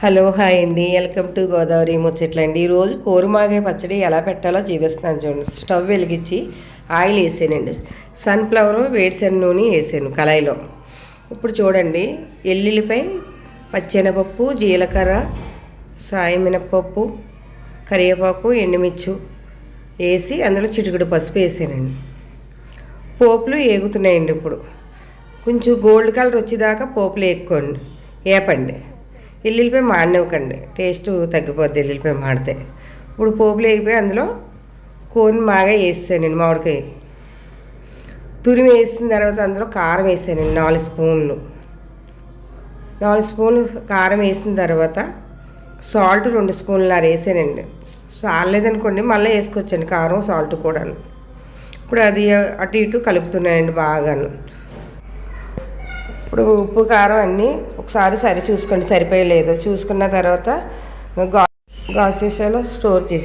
Hello hi అండి, welcome to Godavari ముచ్చట్లండి. ఈరోజు కోరుమాగే పచ్చడి ఎలా పెట్టాలో చూపిస్తున్నాను చూడండి. స్టవ్ వెలిగించి ఆయిల్ వేసానండి. సన్ఫ్లవర్ వేడిశనగ నూనె వేసాను కళాయిలో. ఇప్పుడు చూడండి, ఎల్లుల్లిపై పచ్చెనపప్పు, జీలకర్ర, సాయి మినపప్పు, కరివేపాకు, ఎండుమిర్చి వేసి అందులో చిటికెడు పసుపు వేసానండి. పోపులు ఏగుతున్నాయండి. ఇప్పుడు కొంచెం గోల్డ్ కలర్ వచ్చేదాకా పోపులు వేపండి. ఎల్లుల్లిపాయ మాడనివ్వకండి, టేస్ట్ తగ్గిపోద్ది ఎల్లుల్లిపాయ మాడితే. ఇప్పుడు పోపులు వేగిపోయి అందులో కోరిని మాగా వేసానండి. మామిడికాయ తురిమి వేసిన తర్వాత అందులో కారం వేసానండి. 4 స్పూన్లు కారం వేసిన తర్వాత సాల్ట్ 2 స్పూన్లు వేసానండి. చాలేదనుకోండి మళ్ళీ వేసుకోవచ్చండి కారం సాల్ట్ కూడా. ఇప్పుడు అది అటు ఇటు కలుపుతున్నానండి బాగాను. ఇప్పుడు ఉప్పు కారం అన్నీ ఒకసారి సరి చూసుకోండి, సరిపోయలేదో చూసుకున్న తర్వాత గాజు సీసాలో స్టోర్ చేసి